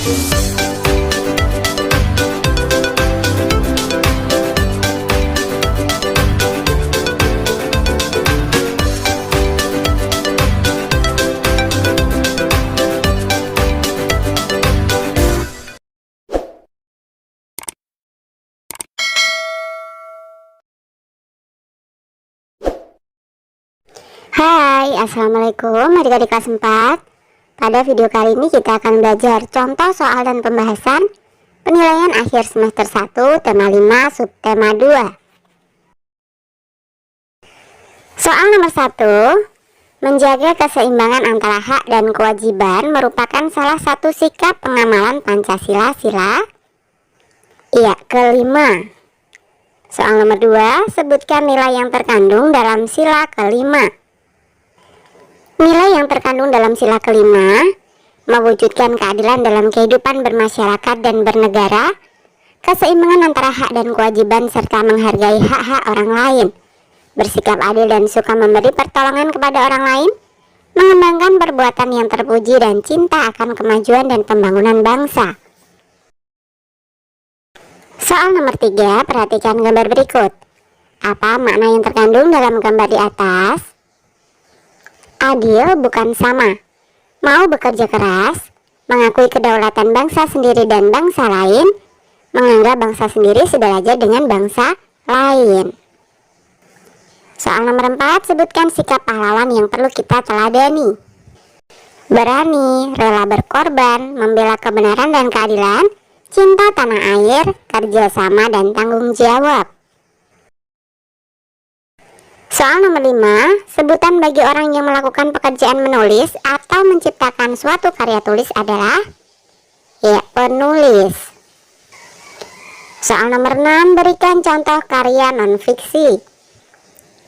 Hai, assalamualaikum adik-adik kelas 4. Pada video kali ini kita akan belajar contoh soal dan pembahasan penilaian akhir semester 1 tema 5 subtema 2. Soal nomor 1, menjaga keseimbangan antara hak dan kewajiban merupakan salah satu sikap pengamalan Pancasila sila kelima. Soal nomor 2, sebutkan nilai yang terkandung dalam sila kelima. Nilai yang terkandung dalam sila kelima mewujudkan keadilan dalam kehidupan bermasyarakat dan bernegara, keseimbangan antara hak dan kewajiban serta menghargai hak-hak orang lain, bersikap adil dan suka memberi pertolongan kepada orang lain, mengembangkan perbuatan yang terpuji dan cinta akan kemajuan dan pembangunan bangsa. Soal nomor 3, perhatikan gambar berikut. Apa makna yang terkandung dalam gambar di atas? Adil bukan sama, mau bekerja keras, mengakui kedaulatan bangsa sendiri dan bangsa lain, menganggap bangsa sendiri sederajat dengan bangsa lain. Soal nomor 4, sebutkan sikap pahlawan yang perlu kita teladani. Berani, rela berkorban, membela kebenaran dan keadilan, cinta tanah air, kerjasama dan tanggung jawab. Soal nomor 5, sebutan bagi orang yang melakukan pekerjaan menulis atau menciptakan suatu karya tulis adalah penulis. Soal nomor 6, berikan contoh karya non-fiksi,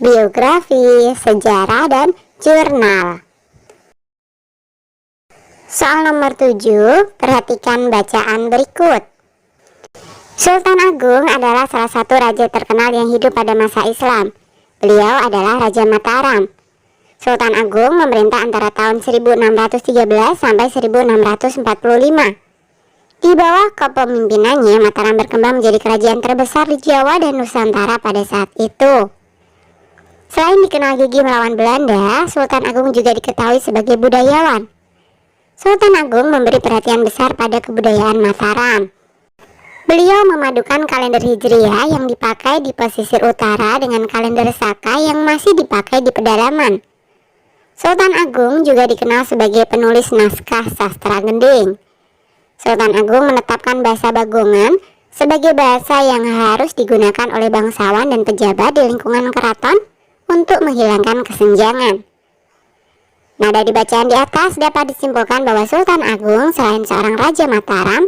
biografi, sejarah, dan jurnal. Soal nomor 7, perhatikan bacaan berikut. Sultan Agung adalah salah satu raja terkenal yang hidup pada masa Islam. Beliau adalah Raja Mataram. Sultan Agung memerintah antara tahun 1613 sampai 1645. Di bawah kepemimpinannya, Mataram berkembang menjadi kerajaan terbesar di Jawa dan Nusantara pada saat itu. Selain dikenal gigih melawan Belanda, Sultan Agung juga diketahui sebagai budayawan. Sultan Agung memberi perhatian besar pada kebudayaan Mataram. Beliau memadukan kalender Hijriah yang dipakai di pesisir utara dengan kalender Saka yang masih dipakai di pedalaman. Sultan Agung juga dikenal sebagai penulis naskah sastra gending. Sultan Agung menetapkan bahasa Bagongan sebagai bahasa yang harus digunakan oleh bangsawan dan pejabat di lingkungan keraton untuk menghilangkan kesenjangan. Nah, dari bacaan di atas dapat disimpulkan bahwa Sultan Agung selain seorang Raja Mataram,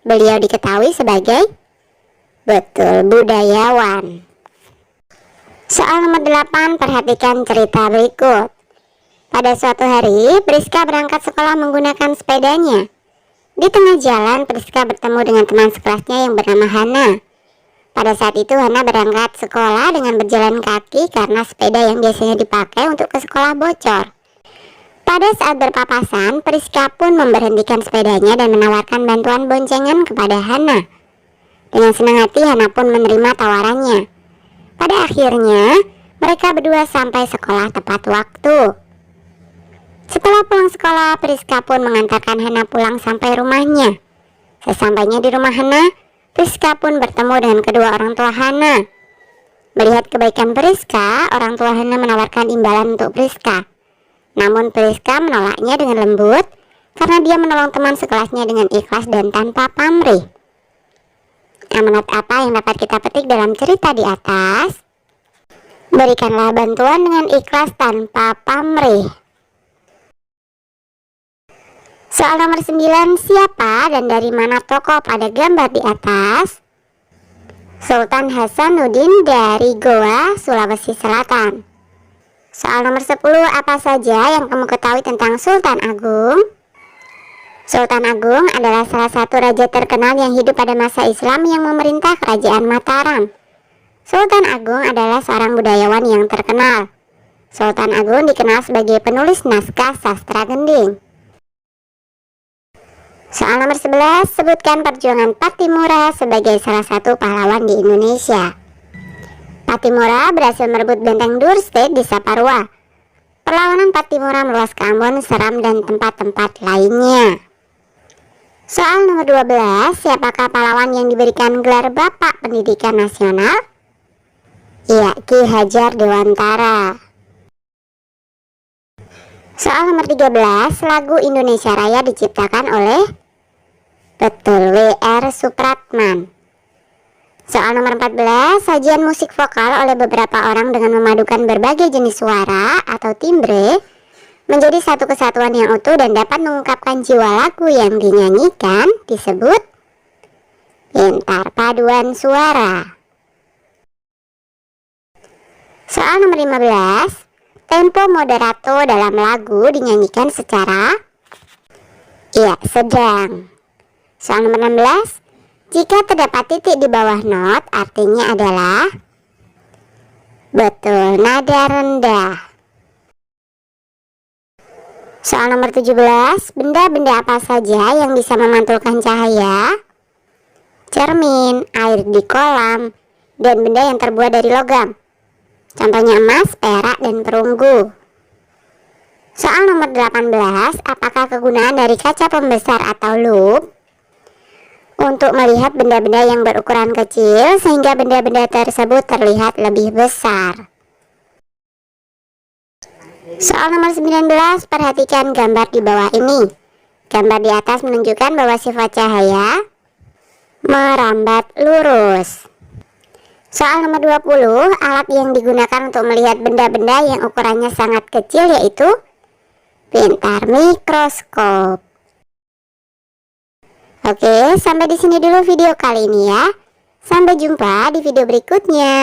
beliau diketahui sebagai budayawan. Soal nomor 8, perhatikan cerita berikut. Pada suatu hari, Priska berangkat sekolah menggunakan sepedanya. Di tengah jalan, Priska bertemu dengan teman sekelasnya yang bernama Hana. Pada saat itu, Hana berangkat sekolah dengan berjalan kaki karena sepeda yang biasanya dipakai untuk ke sekolah bocor. Pada saat berpapasan, Priska pun memberhentikan sepedanya dan menawarkan bantuan boncengan kepada Hana. Dengan senang hati, Hana pun menerima tawarannya. Pada akhirnya, mereka berdua sampai sekolah tepat waktu. Setelah pulang sekolah, Priska pun mengantarkan Hana pulang sampai rumahnya. Sesampainya di rumah Hana, Priska pun bertemu dengan kedua orang tua Hana. Melihat kebaikan Priska, orang tua Hana menawarkan imbalan untuk Priska. Namun Priska menolaknya dengan lembut karena dia menolong teman sekelasnya dengan ikhlas dan tanpa pamrih. Amanat apa yang dapat kita petik dalam cerita di atas? Berikanlah bantuan dengan ikhlas tanpa pamrih. Soal nomor 9, siapa dan dari mana tokoh pada gambar di atas? Sultan Hasanuddin dari Goa, Sulawesi Selatan. Soal nomor 10, apa saja yang kamu ketahui tentang Sultan Agung? Sultan Agung adalah salah satu raja terkenal yang hidup pada masa Islam yang memerintah kerajaan Mataram. Sultan Agung adalah seorang budayawan yang terkenal. Sultan Agung dikenal sebagai penulis naskah sastra gending. Soal nomor 11, sebutkan perjuangan Pattimura sebagai salah satu pahlawan di Indonesia. Pattimura berhasil merebut benteng Dorset di Saparua. Perlawanan Pattimura meluas ke Ambon, Seram, dan tempat-tempat lainnya. Soal nomor 12, siapakah pahlawan yang diberikan gelar Bapak Pendidikan Nasional? Ya, Ki Hajar Dewantara. Soal nomor 13, lagu Indonesia Raya diciptakan oleh? Betul, W.R. Supratman. Soal nomor 14, sajian musik vokal oleh beberapa orang dengan memadukan berbagai jenis suara atau timbre menjadi satu kesatuan yang utuh dan dapat mengungkapkan jiwa lagu yang dinyanyikan disebut pintar paduan suara. Soal nomor 15, tempo moderato dalam lagu dinyanyikan secara sedang. Soal nomor 16, jika terdapat titik di bawah not artinya adalah betul, nada rendah. Soal nomor 17, benda-benda apa saja yang bisa memantulkan cahaya? Cermin, air di kolam, dan benda yang terbuat dari logam. Contohnya emas, perak, dan perunggu. Soal nomor 18, apakah kegunaan dari kaca pembesar atau lup? Untuk melihat benda-benda yang berukuran kecil sehingga benda-benda tersebut terlihat lebih besar. Soal nomor 19, perhatikan gambar di bawah ini. Gambar di atas menunjukkan bahwa sifat cahaya merambat lurus. Soal nomor 20, alat yang digunakan untuk melihat benda-benda yang ukurannya sangat kecil yaitu pintar mikroskop. Oke, sampai di sini dulu video kali ini ya. Sampai jumpa di video berikutnya.